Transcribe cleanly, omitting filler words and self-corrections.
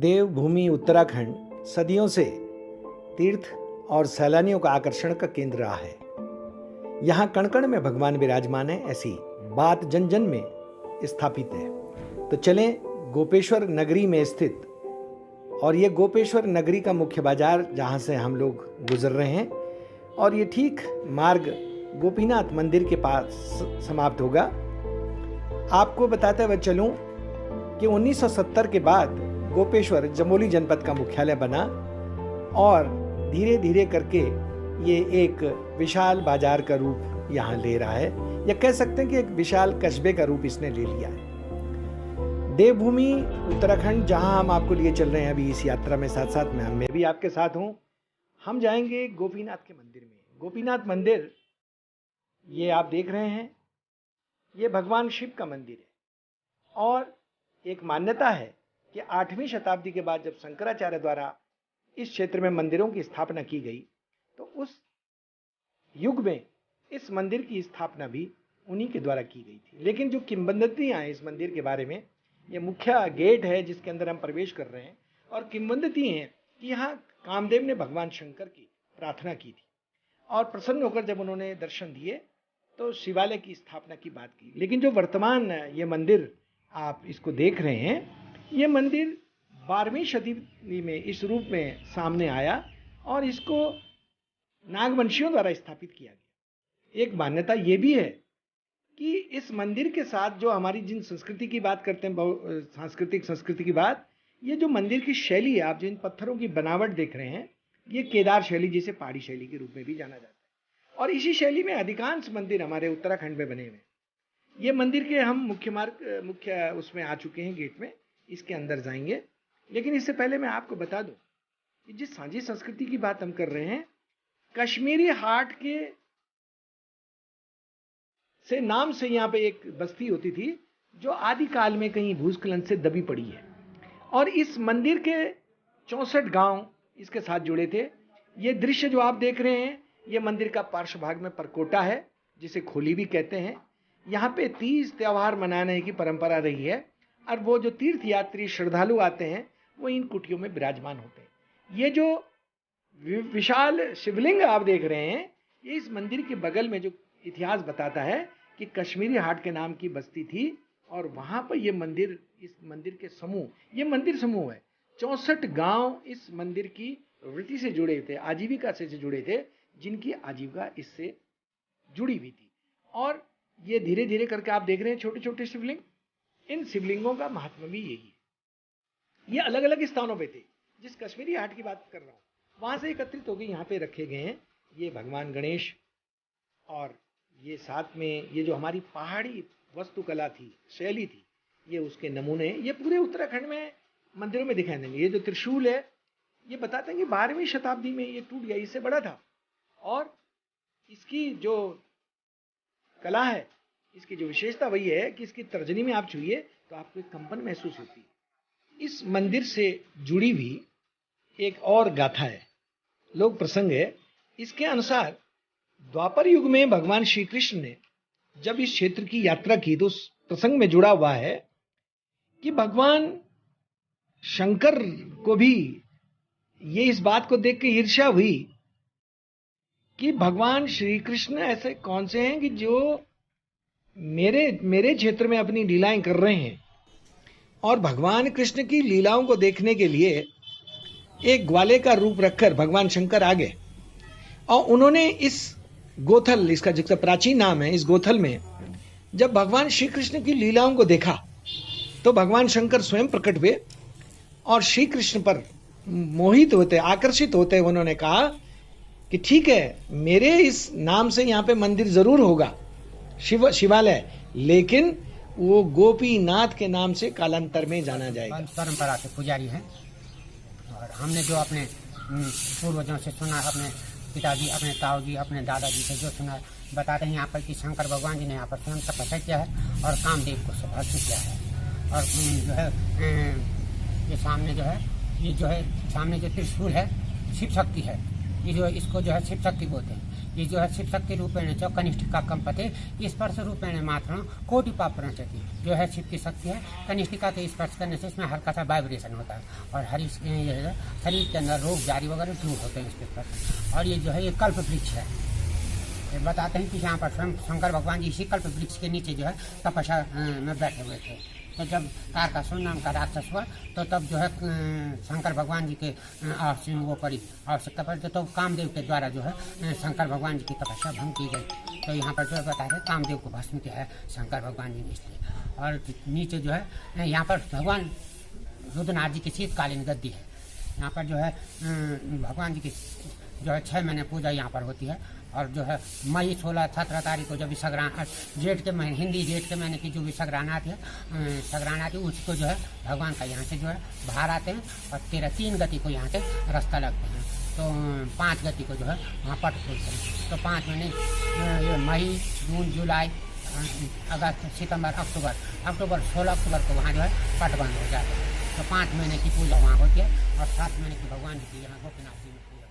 देवभूमि उत्तराखंड सदियों से तीर्थ और सैलानियों का आकर्षण का केंद्र रहा है। यहाँ कण कण में भगवान विराजमान है, ऐसी बात जन जन में स्थापित है। तो चलें गोपेश्वर नगरी में स्थित, और ये गोपेश्वर नगरी का मुख्य बाजार जहाँ से हम लोग गुजर रहे हैं, और ये ठीक मार्ग गोपीनाथ मंदिर के पास समाप्त होगा। आपको बताते हुए चलूं कि 1970 के बाद गोपेश्वर चमोली जनपद का मुख्यालय बना और धीरे धीरे करके ये एक विशाल बाजार का रूप यहाँ ले रहा है, या कह सकते हैं कि एक विशाल कस्बे का रूप इसने ले लिया है। देवभूमि उत्तराखंड जहाँ हम आपको लिए चल रहे हैं अभी इस यात्रा में, साथ साथ में मैं भी आपके साथ हूँ। हम जाएंगे गोपीनाथ के मंदिर में। गोपीनाथ मंदिर ये आप देख रहे हैं, ये भगवान शिव का मंदिर है, और एक मान्यता है कि 8वीं शताब्दी के बाद जब शंकराचार्य द्वारा इस क्षेत्र में मंदिरों की स्थापना की गई, तो उस युग में इस मंदिर की स्थापना भी उन्हीं के द्वारा की गई थी। लेकिन जो किंवदंतियां हैं इस मंदिर के बारे में, ये मुख्य गेट है जिसके अंदर हम प्रवेश कर रहे हैं, और किंवदंती हैं कि यहाँ कामदेव ने भगवान शंकर की प्रार्थना की थी, और प्रसन्न होकर जब उन्होंने दर्शन दिए तो शिवालय की स्थापना की बात की। लेकिन जो वर्तमान ये मंदिर आप इसको देख रहे हैं, ये मंदिर 12वीं शताब्दी में इस रूप में सामने आया, और इसको नागवंशियों द्वारा स्थापित किया गया। एक मान्यता ये भी है कि इस मंदिर के साथ जो हमारी जिन संस्कृति की बात करते हैं, सांस्कृतिक संस्कृति की बात, ये जो मंदिर की शैली है, आप जिन पत्थरों की बनावट देख रहे हैं, ये केदार शैली, जिसे पहाड़ी शैली के रूप में भी जाना जाता है, और इसी शैली में अधिकांश मंदिर हमारे उत्तराखंड में बने हुए हैं। ये मंदिर के हम मुख्य उसमें आ चुके हैं, गेट में, इसके अंदर जाएंगे। लेकिन इससे पहले मैं आपको बता दूं कि जिस सांझी संस्कृति की बात हम कर रहे हैं, कश्मीरी हाट के से नाम से यहाँ पे एक बस्ती होती थी जो आदिकाल में कहीं भूस्खलन से दबी पड़ी है, और इस मंदिर के 64 गांव इसके साथ जुड़े थे। ये दृश्य जो आप देख रहे हैं, ये मंदिर का पार्श्व भाग में परकोटा है, जिसे खोली भी कहते हैं। यहाँ पे 30 त्यौहार मनाने की परंपरा रही है, और वो जो तीर्थ यात्री श्रद्धालु आते हैं वो इन कुटियों में विराजमान होते हैं। ये जो विशाल शिवलिंग आप देख रहे हैं, ये इस मंदिर के बगल में जो इतिहास बताता है कि कश्मीरी हाट के नाम की बस्ती थी, और वहां पर ये मंदिर, इस मंदिर के समूह, ये मंदिर समूह है, 64 गांव इस मंदिर की वृत्ति से जुड़े थे, आजीविका से जुड़े थे, जिनकी आजीविका इससे जुड़ी हुई थी। और ये धीरे धीरे करके आप देख रहे हैं छोटे छोटे शिवलिंग। इन शिवलिंगों का महात्मा भी यही है। ये अलग अलग स्थानों पे थे। जिस कश्मीरी हाट की बात कर रहा हूँ, वहां से एकत्रित होकर यहाँ पे रखे गए हैं। ये भगवान गणेश, और ये साथ में ये जो हमारी पहाड़ी वास्तुकला थी, शैली थी, ये उसके नमूने ये पूरे उत्तराखंड में मंदिरों में दिखाई देंगे। ये जो त्रिशूल है, ये बताते हैं कि 12वीं शताब्दी में ये टूट गया, इससे बड़ा था, और इसकी जो कला है, इसकी जो विशेषता वही है कि इसकी तर्जनी में आप छुइए तो आपको एक कंपन महसूस होती है। इस मंदिर से जुड़ी हुई एक और गाथा है, लोक प्रसंग है। इसके अनुसार द्वापर युग में भगवान श्री कृष्ण ने जब इस क्षेत्र की यात्रा की, तो उस प्रसंग में जुड़ा हुआ है कि भगवान शंकर को भी ये इस बात को देख के ईर्ष्या हुई कि भगवान श्री कृष्ण ऐसे कौन से हैं कि जो मेरे क्षेत्र में अपनी लीलाएं कर रहे हैं। और भगवान कृष्ण की लीलाओं को देखने के लिए एक ग्वाले का रूप रखकर भगवान शंकर आ गए, और उन्होंने इस गोथल, इसका जिसका प्राचीन नाम है, इस गोथल में जब भगवान श्री कृष्ण की लीलाओं को देखा, तो भगवान शंकर स्वयं प्रकट हुए, और श्री कृष्ण पर मोहित होते, आकर्षित होते उन्होंने कहा कि ठीक है, मेरे इस नाम से यहाँ पे मंदिर जरूर होगा, शिवालय, लेकिन वो गोपीनाथ के नाम से कालांतर में जाना जाएगा। परंपरा के पुजारी हैं, और हमने जो अपने पूर्वजों से सुना, अपने पिताजी, अपने ताऊजी, अपने दादाजी से जो सुना, बताते हैं यहाँ पर कि शंकर भगवान जी ने यहाँ पर स्वयं तपस्या किया है और कामदेव को अर्पित किया है। और जो है ये सामने जो है सामने जो त्रिशूल है, शिव शक्ति है। ये जो इसको जो है शिव शक्ति बोलते हैं। ये जो है शिव शक्ति रूपेण च कनिष्ठिका कंपते स्पर्श रूपेण मात्र कोटि पाप प्रचति। जो है शिव की शक्ति है, कनिष्ठिका के स्पर्श करने से इसमें हल्का सा वाइब्रेशन होता है और शरीर के अंदर रोग जारी वगैरह दूर होते हैं इसके स्पर्श। और ये जो है ये कल्प वृक्ष है। बताते हैं कि यहाँ पर स्वयं शंकर भगवान जी इसी कल्प वृक्ष के नीचे जो है तपस्या में बैठे हुए थे। तो जब तारकासुर नाम का राक्षस हुआ तो तब जो है शंकर भगवान जी के वो पड़ी आवश्यकता पड़ी, तो कामदेव के द्वारा जो है शंकर भगवान जी की तपस्या भंग की गई। तो यहाँ पर जो है बता रहे कामदेव को भस्म किया है शंकर भगवान जी ने इसलिए। और नीचे जो है यहाँ पर भगवान रुद्रनाथ जी की शीतकालीन गद्दी है। यहाँ पर जो है भगवान जी की जो है 6 महीने पूजा यहाँ पर होती है। और जो है मई 16-17 तारीख को जब विषग्रहण जेठ के महीने, हिंदी जेठ के महीने की जो विषग्रहण आती है उसको जो है भगवान का यहाँ से जो है बाहर आते हैं और 3 गति को यहाँ से रास्ता लगते हैं। तो 5 गति को जो है वहाँ पट खोलते हैं। तो 5 महीने ये मई, जून, जुलाई, अगस्त, सितंबर, अक्टूबर 16 अक्टूबर को वहाँ जो है पट बंद हो जाता है। तो 5 महीने की पूजा वहाँ होती है और 7 महीने की भगवान जी की यहाँ गोपीनाथ जी में पूजा।